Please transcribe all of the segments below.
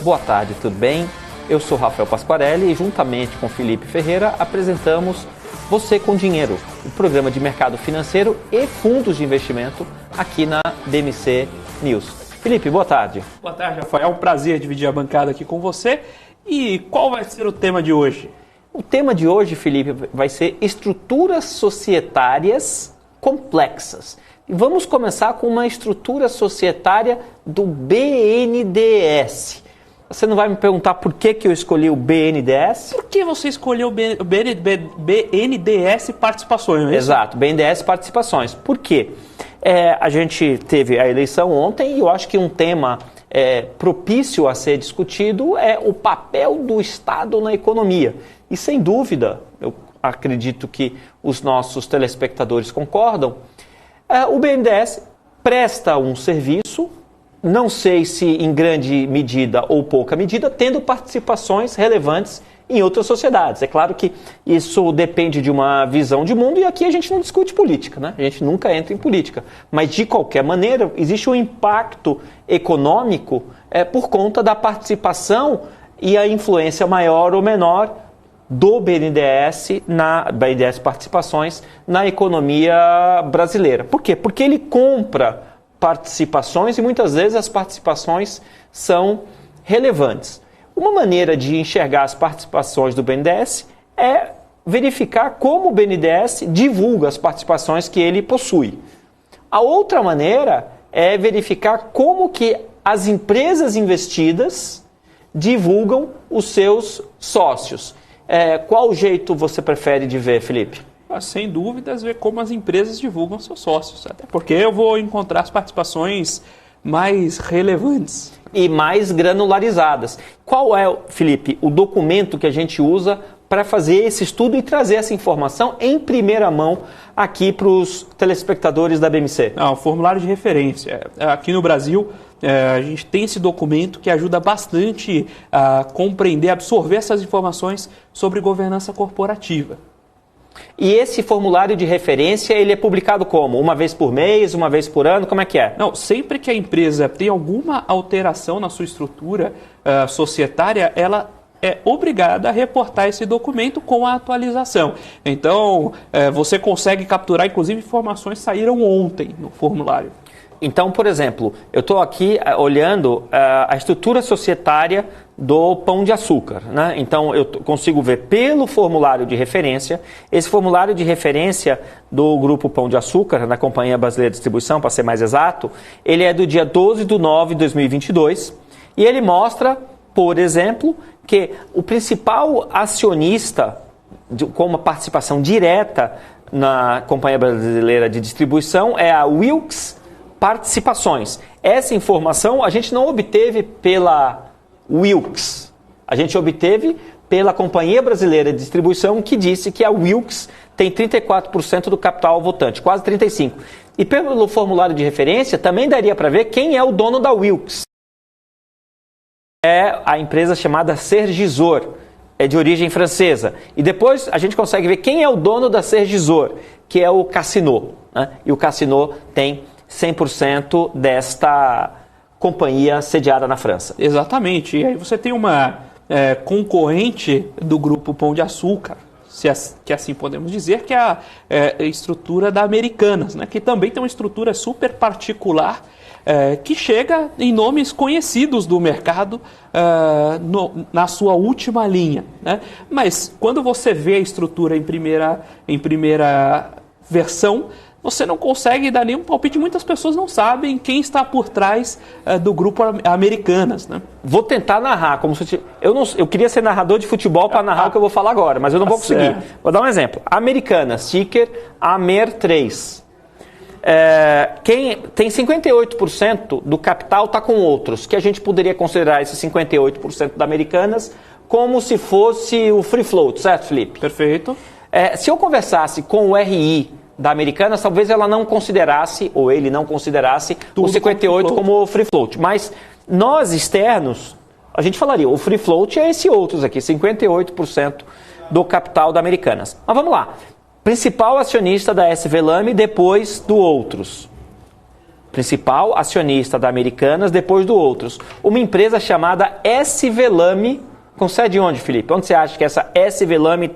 Boa tarde, tudo bem? Eu sou Rafael Pasquarelli e juntamente com Felipe Ferreira apresentamos Você com Dinheiro, o programa de mercado financeiro e fundos de investimento aqui na DMC News. Felipe, boa tarde. Boa tarde, Rafael. É um prazer dividir a bancada aqui com você. E qual vai ser o tema de hoje? O tema de hoje, Felipe, vai ser estruturas societárias complexas. E vamos começar com uma estrutura societária do BNDES. Você não vai me perguntar por que eu escolhi o BNDES? Por que você escolheu o BNDES Participações? Não é isso? Exato, BNDES Participações. Por quê? A gente teve a eleição ontem e eu acho que um tema propício a ser discutido é o papel do Estado na economia. E sem dúvida, eu acredito que os nossos telespectadores concordam, o BNDES presta um serviço, não sei se em grande medida ou pouca medida, tendo participações relevantes em outras sociedades. É claro que isso depende de uma visão de mundo e aqui a gente não discute política, né? A gente nunca entra em política. Mas, de qualquer maneira, existe um impacto econômico por conta da participação e a influência maior ou menor do BNDES Participações na economia brasileira. Por quê? Porque ele compra participações e muitas vezes as participações são relevantes. Uma maneira de enxergar as participações do BNDES é verificar como o BNDES divulga as participações que ele possui. A outra maneira é verificar como que as empresas investidas divulgam os seus sócios. Qual jeito você prefere de ver, Felipe? Sem dúvidas, ver como as empresas divulgam seus sócios. Até porque eu vou encontrar as participações mais relevantes. E mais granularizadas. Qual é, Felipe, o documento que a gente usa para fazer esse estudo e trazer essa informação em primeira mão aqui para os telespectadores da BMC? O formulário de referência. Aqui no Brasil, a gente tem esse documento que ajuda bastante a compreender, absorver essas informações sobre governança corporativa. E esse formulário de referência, ele é publicado como? Uma vez por mês, uma vez por ano? Como é que é? Não, sempre que a empresa tem alguma alteração na sua estrutura societária, ela é obrigada a reportar esse documento com a atualização. Então, você consegue capturar, inclusive, informações que saíram ontem no formulário. Então, por exemplo, eu estou aqui olhando a estrutura societária do Pão de Açúcar, né? Então, eu consigo ver pelo formulário de referência. Esse formulário de referência do Grupo Pão de Açúcar, na Companhia Brasileira de Distribuição, para ser mais exato, ele é do dia 12/9/2022 e ele mostra, por exemplo, que o principal acionista com uma participação direta na Companhia Brasileira de Distribuição é a Wilks Participações. Essa informação a gente não obteve pela Wilks, a gente obteve pela Companhia Brasileira de Distribuição, que disse que a Wilks tem 34% do capital votante, quase 35%. E pelo formulário de referência também daria para ver quem é o dono da Wilks. É a empresa chamada Sergisor, é de origem francesa. E depois a gente consegue ver quem é o dono da Sergisor, que é o Casino, né? E o Casino tem 100% desta companhia sediada na França. Exatamente. E aí você tem uma concorrente do Grupo Pão de Açúcar, que assim podemos dizer, que é a estrutura da Americanas, né? Que também tem uma estrutura super particular, que chega em nomes conhecidos do mercado na sua última linha, né? Mas quando você vê a estrutura em primeira versão, você não consegue dar nenhum palpite. Muitas pessoas não sabem quem está por trás do Grupo Americanas, né? Vou tentar narrar, como se eu queria ser narrador de futebol para narrar o que eu vou falar agora, mas eu não vou conseguir. Vou dar um exemplo. Americanas, ticker AMER3. Quem tem 58% do capital está com outros, que a gente poderia considerar esses 58% da Americanas como se fosse o free float, certo, Felipe? Perfeito. Se eu conversasse com o RI da Americanas, talvez ela não considerasse, ou ele não considerasse, o 58 como free float. Mas nós externos, a gente falaria, o free float é esse outros aqui, 58% do capital da Americanas. Mas vamos lá. Principal acionista da SV Lame depois do outros. principal acionista da Americanas, depois do Outros. Uma empresa chamada SV Lamy, com sede onde, Felipe? Onde você acha que essa SV Lamy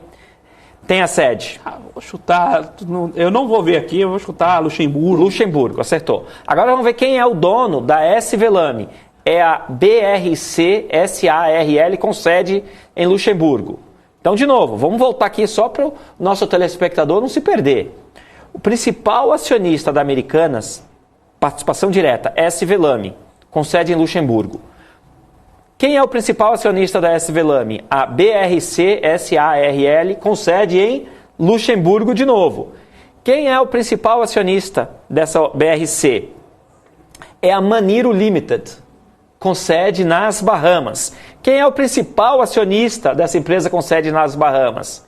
tem a sede? Vou chutar, eu não vou ver aqui, eu vou chutar Luxemburgo. Luxemburgo, acertou. Agora vamos ver quem é o dono da SV Lamy. É a BRC SARL, com sede em Luxemburgo. Então, de novo, vamos voltar aqui só para o nosso telespectador não se perder. O principal acionista da Americanas, participação direta, SV Lamy, com sede em Luxemburgo. Quem é o principal acionista da SV Lamy? A BRC SARL, com sede em Luxemburgo de novo. Quem é o principal acionista dessa BRC? É a Maniro Limited, com sede nas Bahamas. Quem é o principal acionista dessa empresa com sede nas Bahamas?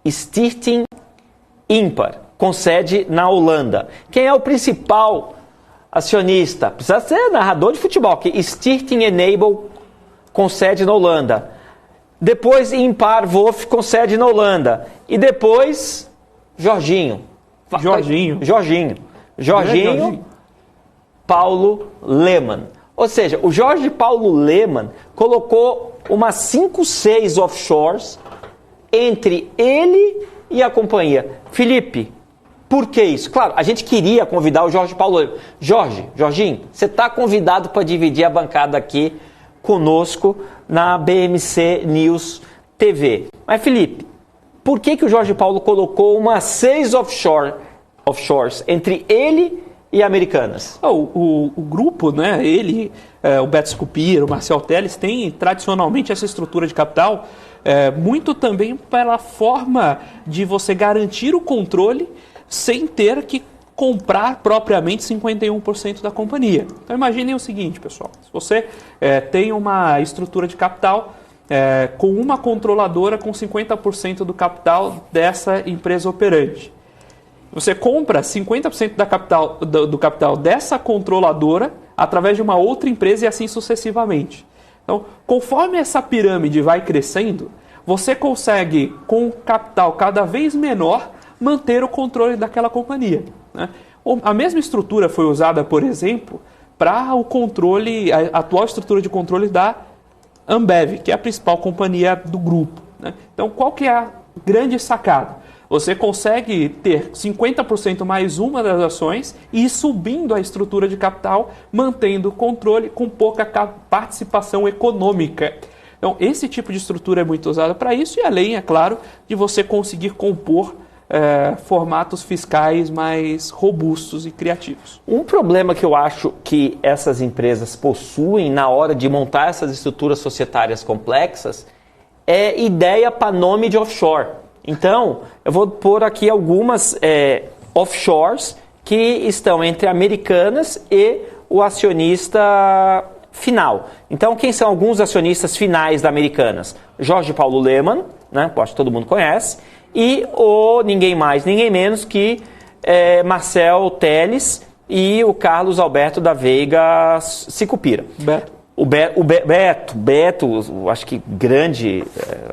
Stichting Impar, com sede na Holanda. Quem é o principal acionista? Precisa ser narrador de futebol, que Stichting Enable, com sede na Holanda. Depois Impar Wolf, com sede na Holanda. E depois Jorginho. Paulo Lemann. Ou seja, o Jorge Paulo Lemann colocou umas 5, 6 offshores entre ele e a companhia. Felipe, por que isso? Claro, a gente queria convidar o Jorge Paulo Lemann. Jorginho, você está convidado para dividir a bancada aqui conosco na BMC News TV. Mas, Felipe, por que o Jorge Paulo colocou umas 6 offshores entre ele e Americanas? O grupo, né, ele, o Beto Scupira, o Marcel Teles, tem tradicionalmente essa estrutura de capital muito também pela forma de você garantir o controle sem ter que comprar propriamente 51% da companhia. Então imaginem o seguinte, pessoal, se você tem uma estrutura de capital com uma controladora com 50% do capital dessa empresa operante, você compra 50% do capital dessa controladora através de uma outra empresa e assim sucessivamente. Então, conforme essa pirâmide vai crescendo, você consegue, com um capital cada vez menor, manter o controle daquela companhia, né? A mesma estrutura foi usada, por exemplo, para o controle, a atual estrutura de controle da Ambev, que é a principal companhia do grupo, né? Então, qual que é a grande sacada? Você consegue ter 50% mais uma das ações e ir subindo a estrutura de capital, mantendo o controle com pouca participação econômica. Então, esse tipo de estrutura é muito usada para isso, e além, é claro, de você conseguir compor formatos fiscais mais robustos e criativos. Um problema que eu acho que essas empresas possuem na hora de montar essas estruturas societárias complexas é ideia para nome de offshore. Então, eu vou pôr aqui algumas offshores que estão entre Americanas e o acionista final. Então, quem são alguns acionistas finais da Americanas? Jorge Paulo Lemann, né? Acho que todo mundo conhece, e o ninguém mais, ninguém menos que Marcel Teles e o Carlos Alberto da Veiga Sicupira. Beto, acho que grande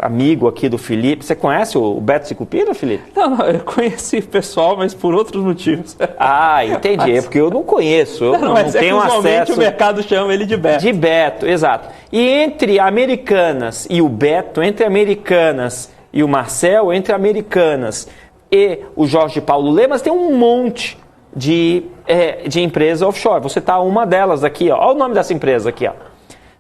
amigo aqui do Felipe. Você conhece o Beto Sicupira, Felipe? Não, eu conheci pessoal, mas por outros motivos. Ah, entendi. É porque eu não conheço, eu não tenho acesso. O mercado chama ele de Beto. De Beto, exato. E entre Americanas e o Beto, entre Americanas e o Marcel, entre Americanas e o Jorge Paulo Lemann, tem um monte de empresa offshore. Você tá uma delas aqui, ó. Olha o nome dessa empresa aqui, ó.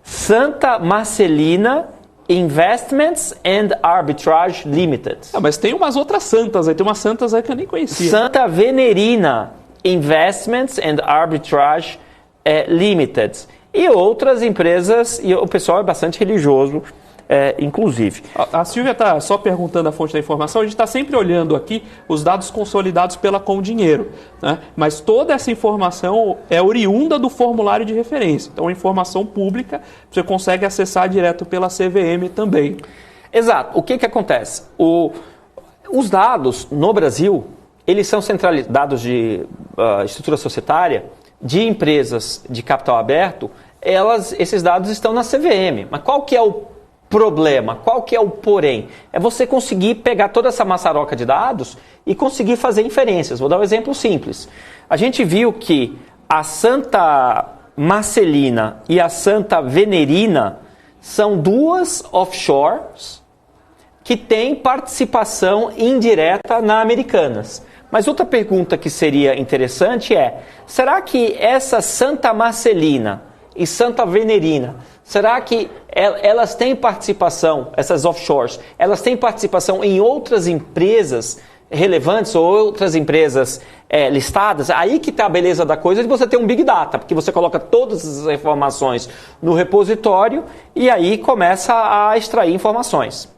Santa Marcelina Investments and Arbitrage Limited. Mas tem umas outras santas aí, tem umas santas aí que eu nem conhecia. Santa Venerina Investments and Arbitrage Limited. E outras empresas, e o pessoal é bastante religioso, inclusive. A Silvia está só perguntando a fonte da informação. A gente está sempre olhando aqui os dados consolidados pela Comdinheiro, né? Mas toda essa informação é oriunda do formulário de referência. Então, a informação pública você consegue acessar direto pela CVM também. Exato. O que acontece? Os dados no Brasil, eles são centralizados, dados de estrutura societária, de empresas de capital aberto, esses dados estão na CVM. Mas qual que é o problema? Qual que é o porém? É você conseguir pegar toda essa maçaroca de dados e conseguir fazer inferências. Vou dar um exemplo simples. A gente viu que a Santa Marcelina e a Santa Venerina são duas offshores que têm participação indireta na Americanas. Mas outra pergunta que seria interessante é, será que essa Santa Marcelina e Santa Venerina, será que elas têm participação, essas offshores, elas têm participação em outras empresas relevantes ou outras empresas listadas? Aí que está a beleza da coisa de você ter um Big Data, porque você coloca todas as informações no repositório e aí começa a extrair informações.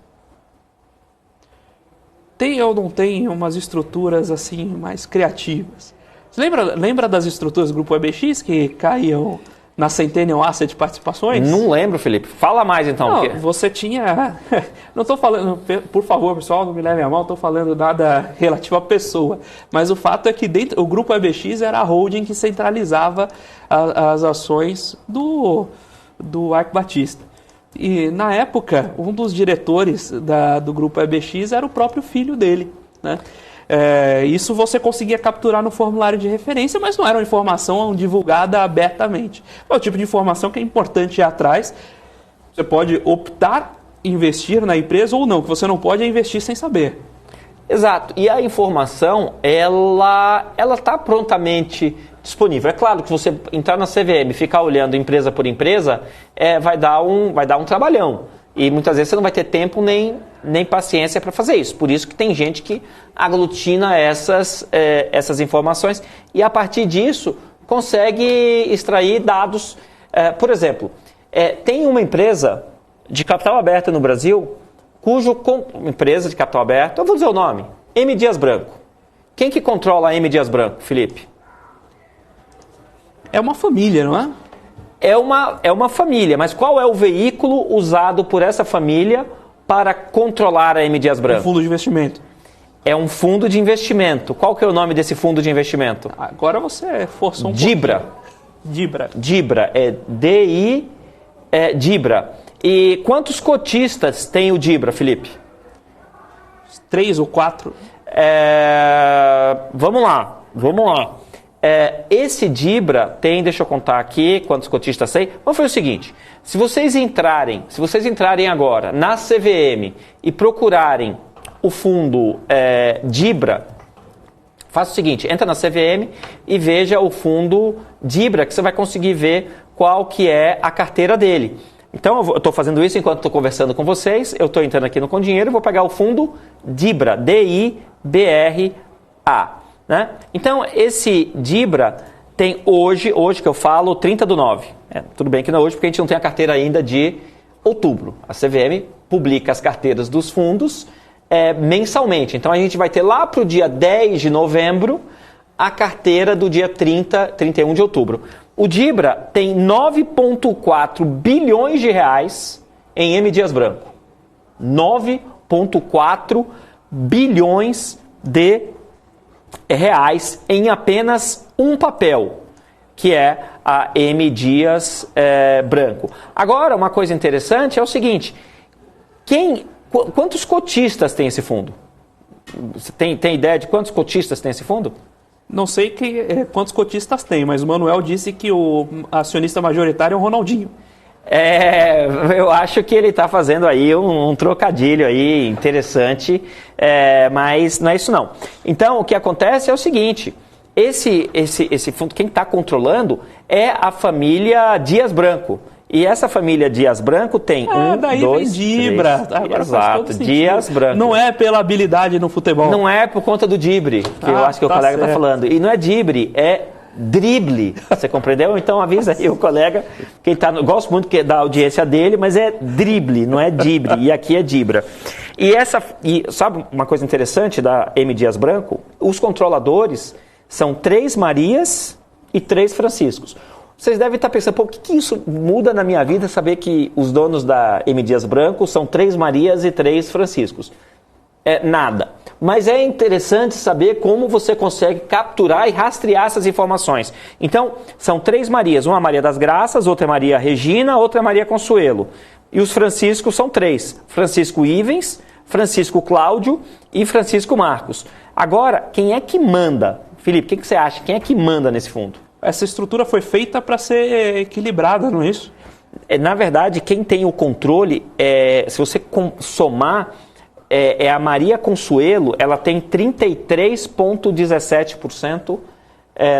Tem ou não tem umas estruturas assim mais criativas? Você lembra das estruturas do Grupo EBX que caíam na Centennial Asset Participações? Não lembro, Felipe. Fala mais então. Não, porque... você tinha... Não estou falando, por favor, pessoal, não me levem a mal, não estou falando nada relativo à pessoa. Mas o fato é que o Grupo EBX era a holding que centralizava as ações do Arco Batista. E, na época, um dos diretores do Grupo EBX era o próprio filho dele, né? Isso você conseguia capturar no formulário de referência, mas não era uma informação divulgada abertamente. É o tipo de informação que é importante ir atrás. Você pode optar em investir na empresa ou não, que você não pode é investir sem saber. Exato. E a informação, ela está prontamente disponível. É claro que você entrar na CVM e ficar olhando empresa por empresa, vai dar um trabalhão. E muitas vezes você não vai ter tempo nem paciência para fazer isso. Por isso que tem gente que aglutina essas informações e a partir disso consegue extrair dados. Por exemplo, tem uma empresa de capital aberto no Brasil, empresa de capital aberto, eu vou dizer o nome, M. Dias Branco. Quem que controla a M. Dias Branco, Felipe? É uma família, não é? É uma família, mas qual é o veículo usado por essa família para controlar a M. Dias Branco? Um fundo de investimento. É um fundo de investimento. Qual que é o nome desse fundo de investimento? Agora você forçou um Dibra. Dibra. Dibra, Dibra. E quantos cotistas tem o Dibra, Felipe? 3 ou 4? Vamos lá. Esse Dibra tem, deixa eu contar aqui quantos cotistas tem. Vamos fazer o seguinte, se vocês entrarem agora na CVM e procurarem o fundo Dibra, faça o seguinte, entra na CVM e veja o fundo Dibra, que você vai conseguir ver qual que é a carteira dele. Então eu estou fazendo isso enquanto estou conversando com vocês, eu estou entrando aqui no Com Dinheiro e vou pegar o fundo Dibra, D-I-B-R-A. Né? Então, esse Dibra tem hoje que eu falo, 30/9. Tudo bem que não é hoje, porque a gente não tem a carteira ainda de outubro. A CVM publica as carteiras dos fundos mensalmente. Então, a gente vai ter lá para o dia 10 de novembro a carteira do dia 31 de outubro. O Dibra tem 9,4 bilhões de reais em M. Dias Branco. 9,4 bilhões de reais em apenas um papel, que é a M. Dias Branco. Agora, uma coisa interessante é o seguinte, quantos cotistas tem esse fundo? Você tem ideia de quantos cotistas tem esse fundo? Não sei quantos cotistas tem, mas o Manuel disse que o acionista majoritário é o Ronaldinho. Eu acho que ele está fazendo aí um trocadilho aí interessante, mas não é isso não. Então, o que acontece é o seguinte, esse fundo, quem está controlando é a família Dias Branco. E essa família Dias Branco tem daí 2, vem Dibra. 3, agora exato, Dias Branco. Não é pela habilidade no futebol. Não é por conta do Dibre, que eu acho que o colega está falando. E não é Dibre, é drible. Você compreendeu? Então avisa aí o colega. Gosto muito da audiência dele, mas é drible, não é Dibre. E aqui é Dibra. E sabe uma coisa interessante da M. Dias Branco? Os controladores são 3 Marias e 3 Franciscos. Vocês devem estar pensando, o que isso muda na minha vida saber que os donos da M. Dias Branco são 3 Marias e 3 Franciscos? Nada. Mas é interessante saber como você consegue capturar e rastrear essas informações. Então, são 3 Marias. Uma Maria das Graças, outra é Maria Regina, outra é Maria Consuelo. E os Franciscos são 3. Francisco Ivens, Francisco Cláudio e Francisco Marcos. Agora, quem é que manda? Felipe, o que você acha? Quem é que manda nesse fundo? essa estrutura foi feita para ser equilibrada, não é isso? Na verdade, quem tem o controle, se você somar, é a Maria Consuelo, ela tem 33,17%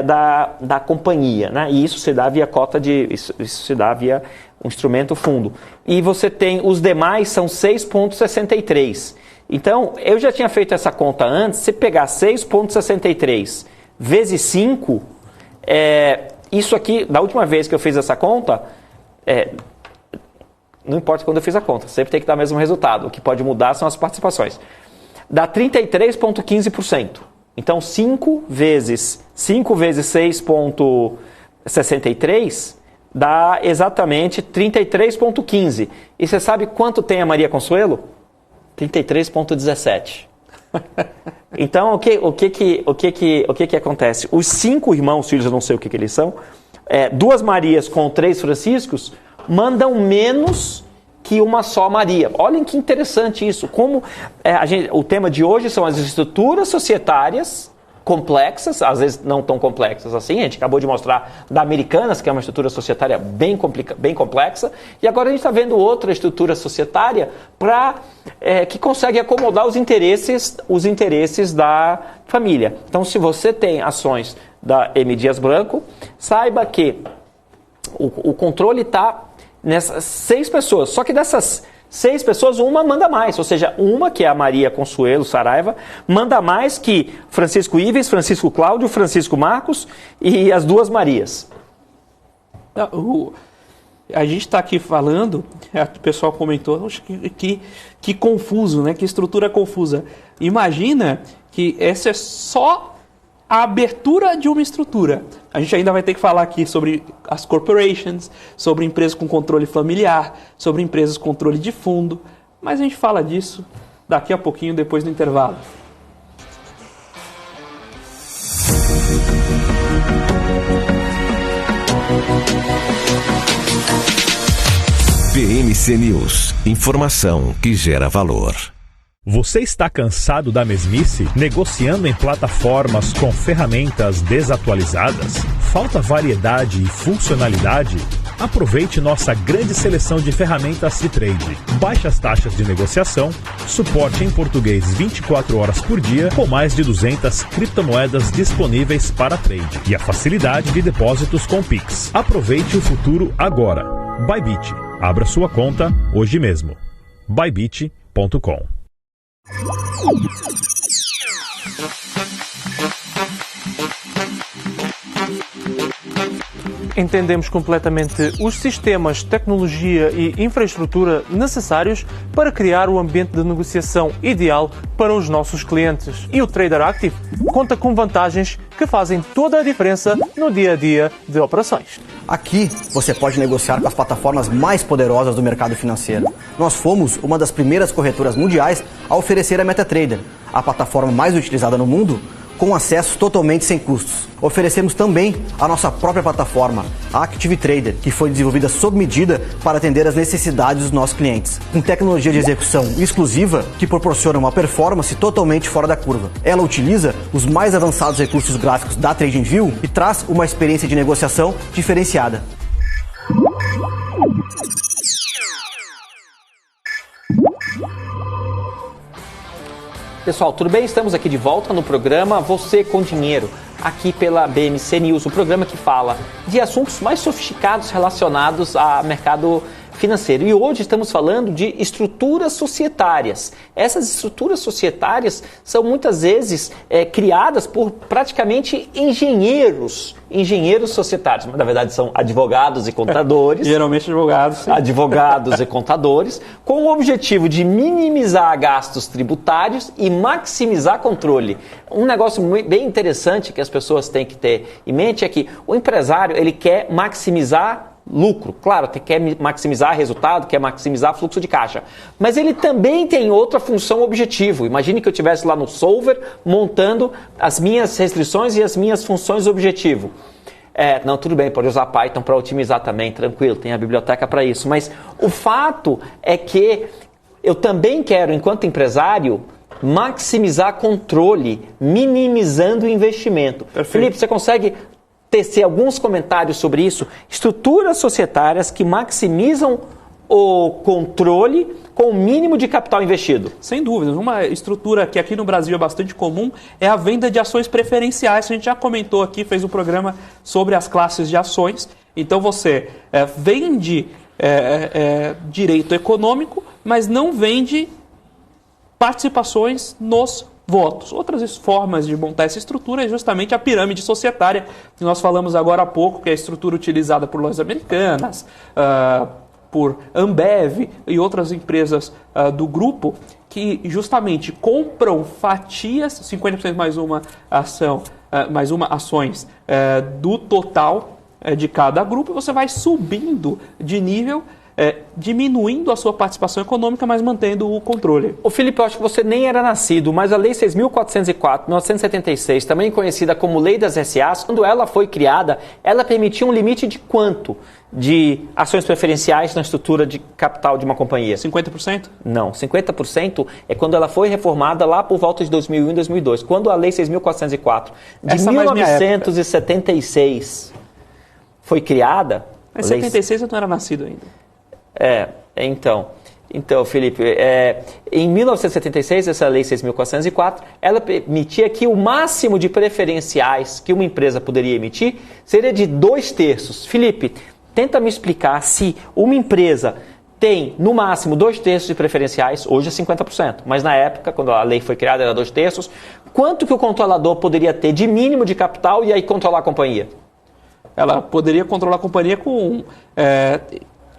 da companhia, né? E isso se dá via cota isso se dá via um instrumento fundo. E você tem, os demais são 6,63%. Então, eu já tinha feito essa conta antes, se pegar 6,63 vezes 5, isso aqui, da última vez que eu fiz essa conta, não importa quando eu fiz a conta, sempre tem que dar o mesmo resultado. O que pode mudar são as participações. Dá 33,15%. Então, 5 vezes 6,63 dá exatamente 33,15. E você sabe quanto tem a Maria Consuelo? 33,17. Então, o que acontece? Os 5 irmãos, filhos, eu não sei o que eles são, 2 Marias com 3 Franciscos, mandam menos que uma só Maria. Olhem que interessante isso. Como o tema de hoje são as estruturas societárias complexas, às vezes não tão complexas assim. A gente acabou de mostrar da Americanas, que é uma estrutura societária bem complexa, e agora a gente está vendo outra estrutura societária que consegue acomodar os interesses da família. Então, se você tem ações da M. Dias Branco, saiba que o controle está nessas 6 pessoas, só que dessas 6 pessoas, uma manda mais, ou seja, uma, que é a Maria Consuelo Saraiva, manda mais que Francisco Ives, Francisco Cláudio, Francisco Marcos e as 2 Marias. A gente está aqui falando, o pessoal comentou, que confuso, né? Que estrutura confusa. Imagina que essa é só a abertura de uma estrutura. A gente ainda vai ter que falar aqui sobre as corporations, sobre empresas com controle familiar, sobre empresas com controle de fundo, mas a gente fala disso daqui a pouquinho, depois do intervalo. BMC News, informação que gera valor. Você está cansado da mesmice? Negociando em plataformas com ferramentas desatualizadas? Falta variedade e funcionalidade? Aproveite nossa grande seleção de ferramentas de trade. Baixas taxas de negociação, suporte em português 24 horas por dia, com mais de 200 criptomoedas disponíveis para trade e a facilidade de depósitos com Pix. Aproveite o futuro agora. Bybit. Abra sua conta hoje mesmo. Bybit.com. Entendemos completamente os sistemas, tecnologia e infraestrutura necessários para criar o ambiente de negociação ideal para os nossos clientes. E o Trader Active conta com vantagens que fazem toda a diferença no dia a dia de operações. Aqui você pode negociar com as plataformas mais poderosas do mercado financeiro. Nós fomos uma das primeiras corretoras mundiais a oferecer a MetaTrader, a plataforma mais utilizada no mundo, com acesso totalmente sem custos. Oferecemos também a nossa própria plataforma, a Active Trader, que foi desenvolvida sob medida para atender às necessidades dos nossos clientes, com tecnologia de execução exclusiva que proporciona uma performance totalmente fora da curva. Ela utiliza os mais avançados recursos gráficos da TradingView e traz uma experiência de negociação diferenciada. Pessoal, tudo bem? Estamos aqui de volta no programa Você com Dinheiro, aqui pela BMC News, o programa que fala de assuntos mais sofisticados relacionados ao mercado financeiro. E hoje estamos falando de estruturas societárias. Essas estruturas societárias são muitas vezes criadas por praticamente engenheiros societários, mas na verdade são advogados e contadores. Geralmente advogados. Sim. Advogados e contadores, com o objetivo de minimizar gastos tributários e maximizar controle. Um negócio bem interessante que as pessoas têm que ter em mente é que o empresário ele quer maximizar lucro, claro, quer maximizar resultado, quer maximizar fluxo de caixa, mas ele também tem outra função objetivo. Imagine que eu estivesse lá no solver montando as minhas restrições e as minhas funções objetivo. Não, tudo bem, pode usar Python para otimizar também, tranquilo, tem a biblioteca para isso, mas o fato é que eu também quero, enquanto empresário, maximizar controle, minimizando o investimento. Perfeito. Felipe, você consegue tecer alguns comentários sobre isso? Estruturas societárias que maximizam o controle com o mínimo de capital investido. Sem dúvida. Uma estrutura que aqui no Brasil é bastante comum é a venda de ações preferenciais. A gente já comentou aqui, fez um programa sobre as classes de ações. Então você vende direito econômico, mas não vende participações nos votos. Outras formas de montar essa estrutura é justamente a pirâmide societária, que nós falamos agora há pouco, que é a estrutura utilizada por lojas americanas, por Ambev e outras empresas do grupo, que justamente compram fatias, 50% mais uma ação, ações do total de cada grupo, e você vai subindo de nível, diminuindo a sua participação econômica, mas mantendo o controle. Ô Felipe, eu acho que você nem era nascido, mas a Lei 6.404, 1976, também conhecida como Lei das SAs, quando ela foi criada, ela permitia um limite de quanto de ações preferenciais na estrutura de capital de uma companhia? 50%? Não, 50% é quando ela foi reformada lá por volta de 2001 e 2002, quando a Lei 6.404 de 1976 foi criada... Em 76 eu não era nascido ainda. Então, Felipe, em 1976, essa Lei 6.404, ela permitia que o máximo de preferenciais que uma empresa poderia emitir seria de 2/3. Felipe, tenta me explicar se uma empresa tem, no máximo, 2/3 de preferenciais, hoje é 50%, mas na época, quando a lei foi criada, era 2/3, quanto que o controlador poderia ter de mínimo de capital e aí controlar a companhia? Ela poderia controlar a companhia com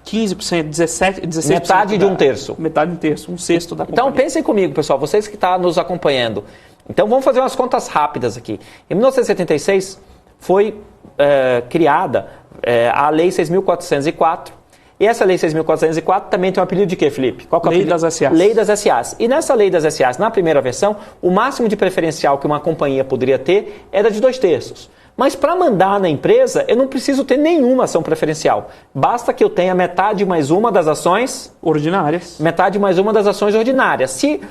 15%, 16%. Metade de um terço. Metade de um terço, um sexto da companhia. Então pensem comigo, pessoal, vocês que estão nos acompanhando. Então vamos fazer umas contas rápidas aqui. Em 1976 foi criada a Lei 6.404. E essa Lei 6.404 também tem um apelido de quê, Felipe? Qual que é o Lei apelido? das SAs. Lei das SAs. E nessa Lei das SAs, na primeira versão, o máximo de preferencial que uma companhia poderia ter era de 2/3. Mas para mandar na empresa, eu não preciso ter nenhuma ação preferencial. Basta que eu tenha metade mais uma das ações... ordinárias. Metade mais uma das ações ordinárias. Se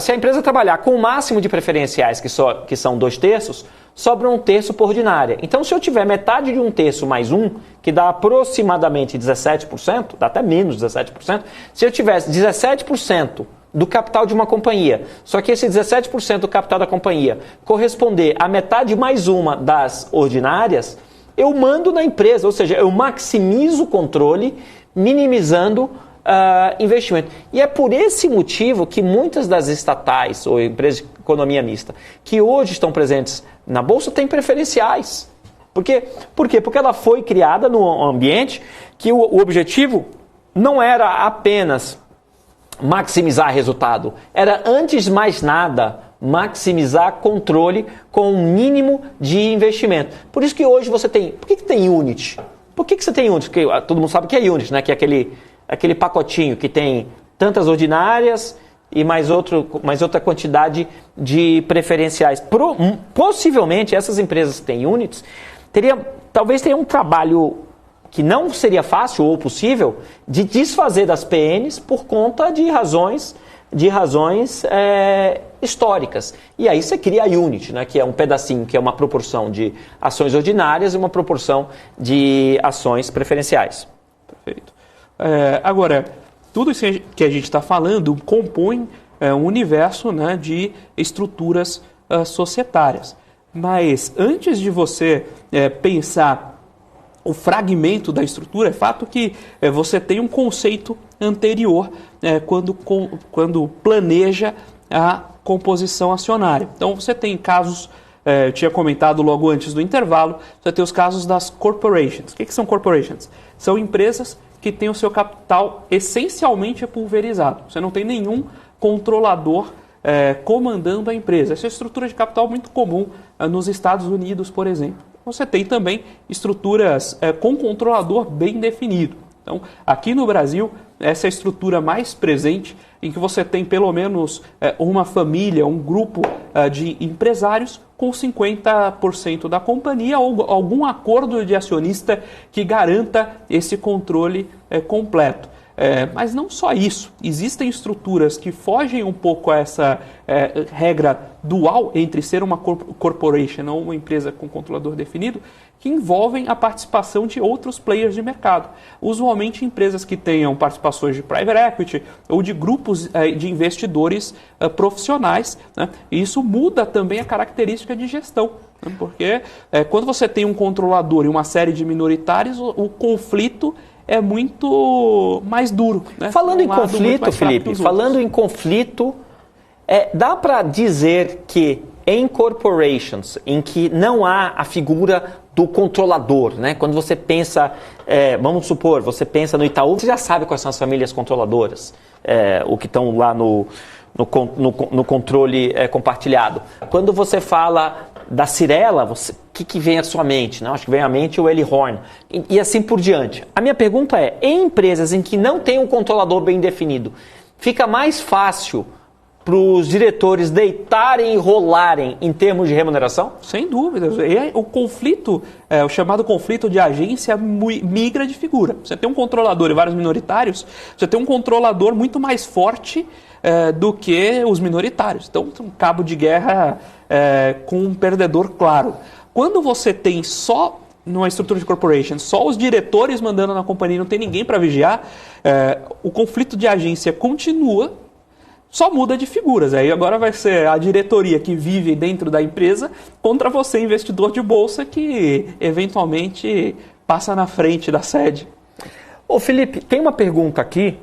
a empresa trabalhar com o máximo de preferenciais, que são 2/3, sobra 1/3 por ordinária. Então, se eu tiver metade de 1/3 mais 1, que dá aproximadamente 17%, dá até menos 17%, se eu tivesse 17% do capital de uma companhia, só que esse 17% do capital da companhia corresponder a metade mais uma das ordinárias, eu mando na empresa, ou seja, eu maximizo o controle, minimizando investimento. E é por esse motivo que muitas das estatais ou empresas de economia mista que hoje estão presentes na Bolsa têm preferenciais. Por quê? Porque ela foi criada num ambiente que o objetivo não era apenas maximizar resultado, era antes de mais nada maximizar controle com um mínimo de investimento. Por isso que hoje você tem... Por que tem Unity? Por que você tem Unity? Porque todo mundo sabe que é Unity, né? Que é aquele pacotinho que tem tantas ordinárias e mais outra quantidade de preferenciais. Possivelmente essas empresas que têm Units talvez tenham um trabalho que não seria fácil ou possível de desfazer das PNs por conta de razões históricas. E aí você cria a Unity, né, que é um pedacinho, que é uma proporção de ações ordinárias e uma proporção de ações preferenciais. Perfeito. Agora, tudo isso que a gente está falando compõe um universo, né, de estruturas societárias. Mas antes de você pensar o fragmento da estrutura, é fato que você tem um conceito anterior quando planeja a composição acionária. Então você tem casos, eu tinha comentado logo antes do intervalo, você tem os casos das corporations. O que são corporations? São empresas que têm o seu capital essencialmente pulverizado. Você não tem nenhum controlador comandando a empresa. Essa é uma estrutura de capital muito comum nos Estados Unidos, por exemplo. Você tem também estruturas com controlador bem definido. Então, aqui no Brasil, essa é a estrutura mais presente, em que você tem pelo menos uma família, um grupo de empresários com 50% da companhia ou algum acordo de acionista que garanta esse controle completo. Mas não só isso. Existem estruturas que fogem um pouco a essa regra dual entre ser uma corporation ou uma empresa com controlador definido, que envolvem a participação de outros players de mercado. Usualmente empresas que tenham participações de private equity ou de grupos de investidores profissionais, né? E isso muda também a característica de gestão, né? Porque quando você tem um controlador e uma série de minoritários, o conflito é muito mais duro, né? Falando em conflito, Felipe, dá para dizer que em corporations em que não há a figura do controlador, né? Quando você pensa, vamos supor, você pensa no Itaú, você já sabe quais são as famílias controladoras, o que estão lá no controle compartilhado. Quando você fala da Cirela, o que vem à sua mente? Não? Acho que vem à mente o Eli Horn e assim por diante. A minha pergunta é, em empresas em que não tem um controlador bem definido, fica mais fácil para os diretores deitarem e rolarem em termos de remuneração? Sem dúvida. O conflito, o chamado conflito de agência, migra de figura. Você tem um controlador e vários minoritários, você tem um controlador muito mais forte do que os minoritários. Então, um cabo de guerra com um perdedor claro. Quando você tem só numa estrutura de corporation, só os diretores mandando na companhia, não tem ninguém para vigiar, o conflito de agência continua, só muda de figuras. Aí agora vai ser a diretoria que vive dentro da empresa contra você, investidor de bolsa, que eventualmente passa na frente da sede. Ô Felipe, tem uma pergunta aqui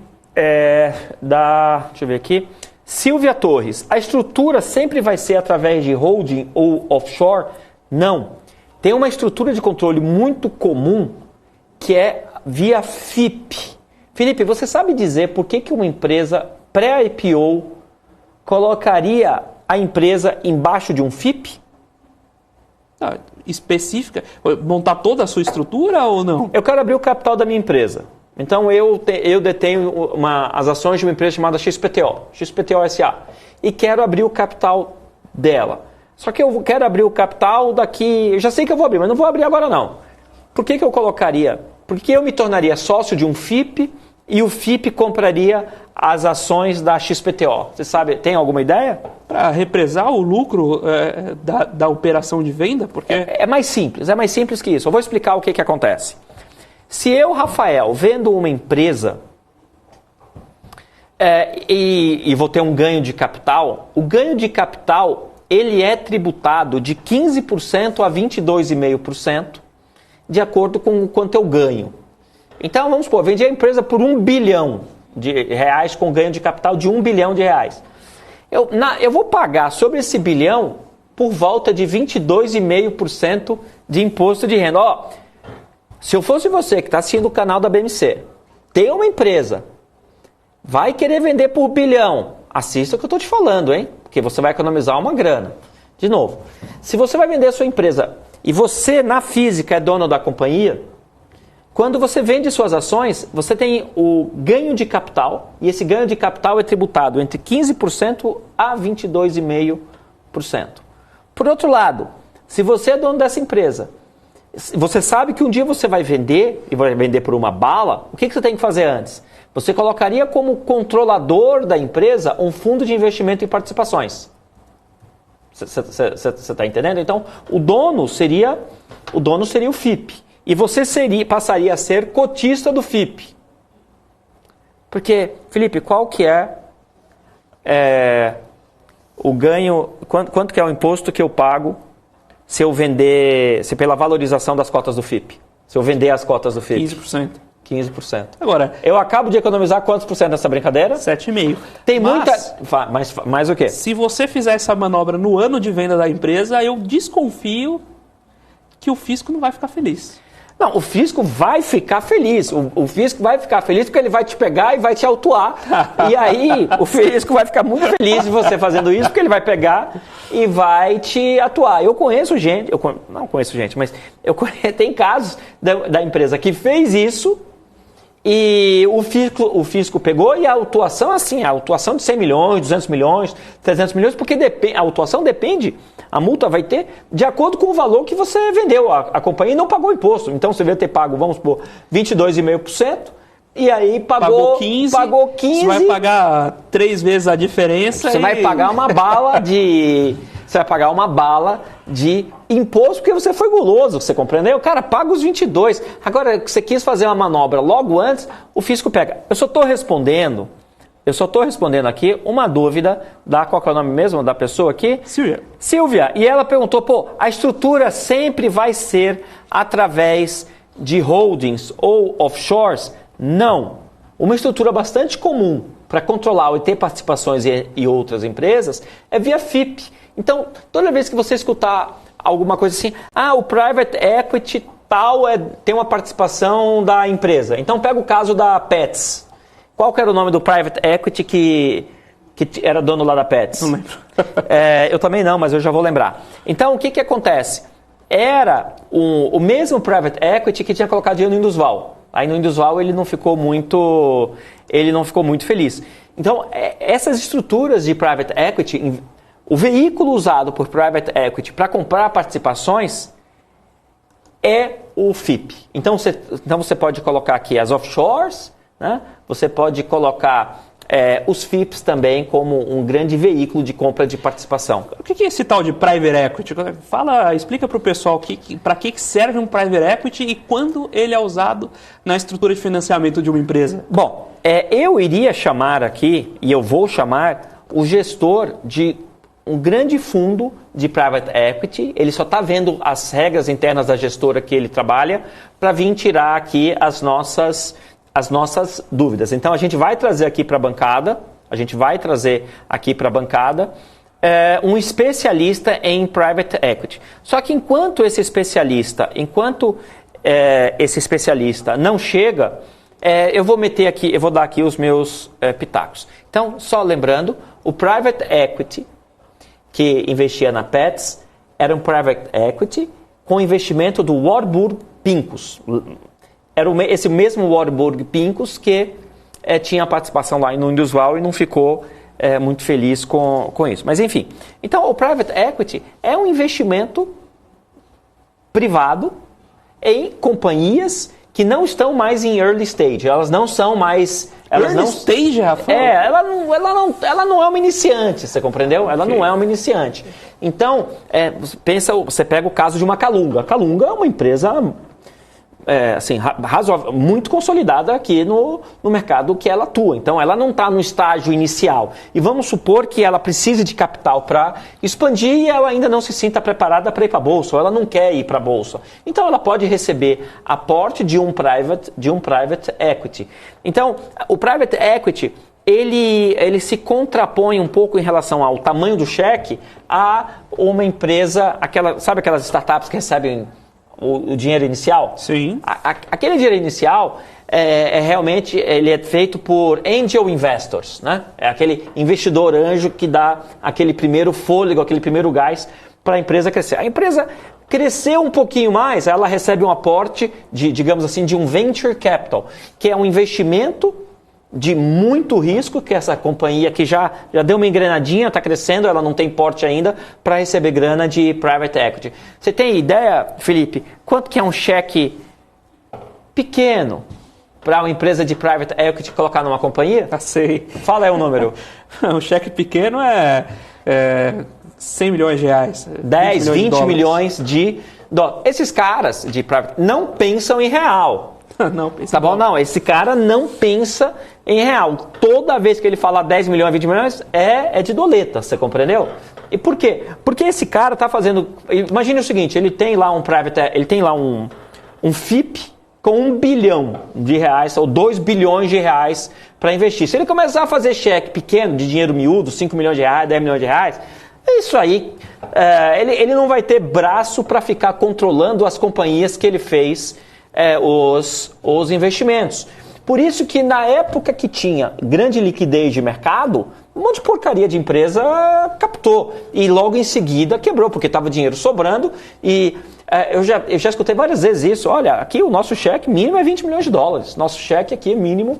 deixa eu ver aqui, Silvia Torres. A estrutura sempre vai ser através de holding ou offshore? Não. Tem uma estrutura de controle muito comum que é via FIP. Felipe, você sabe dizer por que uma empresa pré-IPO colocaria a empresa embaixo de um FIP? Específica? Montar toda a sua estrutura ou não? Eu quero abrir o capital da minha empresa. Então eu detenho as ações de uma empresa chamada XPTO SA, e quero abrir o capital dela. Só que eu quero abrir o capital daqui, eu já sei que eu vou abrir, mas não vou abrir agora não. Por que eu colocaria? Porque eu me tornaria sócio de um FIP e o FIP compraria as ações da XPTO. Você sabe, tem alguma ideia? Para represar o lucro da operação de venda? Porque é mais simples que isso. Eu vou explicar o que acontece. Se eu, Rafael, vendo uma empresa e vou ter um ganho de capital, o ganho de capital ele é tributado de 15% a 22,5% de acordo com o quanto eu ganho. Então, vamos supor, vendi a empresa por R$1 bilhão com ganho de capital de R$1 bilhão. Eu vou pagar sobre esse bilhão por volta de 22,5% de imposto de renda. Se eu fosse você que está assistindo o canal da BMC, tem uma empresa, vai querer vender por R$1 bilhão, assista o que eu estou te falando, hein? Porque você vai economizar uma grana. De novo, se você vai vender a sua empresa e você, na física, é dono da companhia, quando você vende suas ações, você tem o ganho de capital, e esse ganho de capital é tributado entre 15% a 22,5%. Por outro lado, se você é dono dessa empresa, você sabe que um dia você vai vender, e vai vender por uma bala, o que você tem que fazer antes? Você colocaria como controlador da empresa um fundo de investimento em participações. Você está entendendo? Então, o dono seria o FIP. E você passaria a ser cotista do FIP. Porque, Felipe, qual que é o ganho, quanto que é o imposto que eu pago se eu vender, se pela valorização das cotas do FIP? Se eu vender as cotas do FIP? 15%. Agora, eu acabo de economizar quantos por cento nessa brincadeira? 7,5%. Tem muita... Mas mais o quê? Se você fizer essa manobra no ano de venda da empresa, eu desconfio que o fisco não vai ficar feliz. Não, o fisco vai ficar feliz. O fisco vai ficar feliz porque ele vai te pegar e vai te autuar. E aí o fisco vai ficar muito feliz de você fazendo isso, porque ele vai pegar e vai te atuar. Eu conheço gente, não conheço gente, mas tem casos da empresa que fez isso e o fisco pegou e a autuação assim, a autuação de 100 milhões, 200 milhões, 300 milhões, porque a autuação depende, a multa vai ter de acordo com o valor que você vendeu a companhia e não pagou imposto. Então você vai ter pago, vamos supor, 22,5%, e aí pagou 15. Você vai pagar 3 vezes a diferença. Você vai pagar uma bala de... Você vai pagar uma bala de imposto porque você foi guloso, você compreendeu? Cara, paga os 22. Agora, você quis fazer uma manobra logo antes, o fisco pega. Eu só estou respondendo aqui uma dúvida qual que é o nome mesmo da pessoa aqui? Silvia. E ela perguntou, a estrutura sempre vai ser através de holdings ou offshores? Não. Uma estrutura bastante comum para controlar e ter participações e outras empresas é via FIP. Então, toda vez que você escutar alguma coisa assim, o private equity tal tem uma participação da empresa. Então, pega o caso da Pets. Qual que era o nome do private equity que era dono lá da Pets? Não lembro. Eu também não, mas eu já vou lembrar. Então, o que acontece? Era o mesmo private equity que tinha colocado dinheiro no Indusval. Aí no Indusval ele não ficou muito feliz. Então, essas estruturas de private equity, o veículo usado por private equity para comprar participações é o FIP. Então você pode colocar aqui as offshores, né? Você pode colocar os FIPs também como um grande veículo de compra de participação. O que é esse tal de private equity? Explica para o pessoal para que serve um private equity e quando ele é usado na estrutura de financiamento de uma empresa. Bom, eu iria chamar aqui, e eu vou chamar, o gestor de um grande fundo de private equity. Ele só está vendo as regras internas da gestora que ele trabalha para vir tirar aqui as nossas dúvidas. Então, a gente vai trazer aqui para a bancada, um especialista em private equity. Só que enquanto esse especialista não chega, eu vou dar aqui os meus pitacos. Então, só lembrando, o private equity que investia na Pets era um private equity com investimento do Warburg Pincus. Era esse mesmo Warburg Pincus que tinha participação lá no Indusval e não ficou muito feliz com isso. Mas enfim, então o private equity é um investimento privado em companhias que não estão mais em early stage. Elas não são mais... Stage, Rafael? Ela não é uma iniciante, você compreendeu? Ela não é uma iniciante. Então, você pega o caso de uma Calunga. A Calunga é uma empresa razoável, muito consolidada aqui no mercado que ela atua. Então, ela não está no estágio inicial. E vamos supor que ela precise de capital para expandir e ela ainda não se sinta preparada para ir para a Bolsa, ou ela não quer ir para a Bolsa. Então, ela pode receber aporte de um private equity. Então, o private equity, ele se contrapõe um pouco em relação ao tamanho do cheque a uma empresa, sabe aquelas startups que recebem o dinheiro inicial? Sim. Aquele dinheiro inicial realmente ele é feito por angel investors, né? É aquele investidor anjo que dá aquele primeiro fôlego, aquele primeiro gás para a empresa crescer. A empresa cresceu um pouquinho mais, ela recebe um aporte digamos assim, de um venture capital, que é um investimento de muito risco, que essa companhia que já deu uma engrenadinha, está crescendo, ela não tem porte ainda para receber grana de private equity. Você tem ideia, Felipe, quanto que é um cheque pequeno para uma empresa de private equity colocar numa companhia? Sei. Fala aí o número. Um cheque pequeno é 100 milhões de reais. 10, 20 milhões de dólares. Esses caras de private não pensam em real. Não, pensa tá bom? Não, esse cara não pensa em real. Toda vez que ele falar 10 milhões, 20 milhões, é de doleta, você compreendeu? E por quê? Porque esse cara está fazendo... Imagine o seguinte, ele tem lá um FIP com 1 bilhão de reais, ou 2 bilhões de reais para investir. Se ele começar a fazer cheque pequeno, de dinheiro miúdo, 5 milhões de reais, 10 milhões de reais, é isso aí. Ele não vai ter braço para ficar controlando as companhias que ele fez os investimentos. Por isso que na época que tinha grande liquidez de mercado, um monte de porcaria de empresa captou e logo em seguida quebrou, porque estava dinheiro sobrando e eu já escutei várias vezes isso. Olha, aqui o nosso cheque mínimo é 20 milhões de dólares, nosso cheque aqui mínimo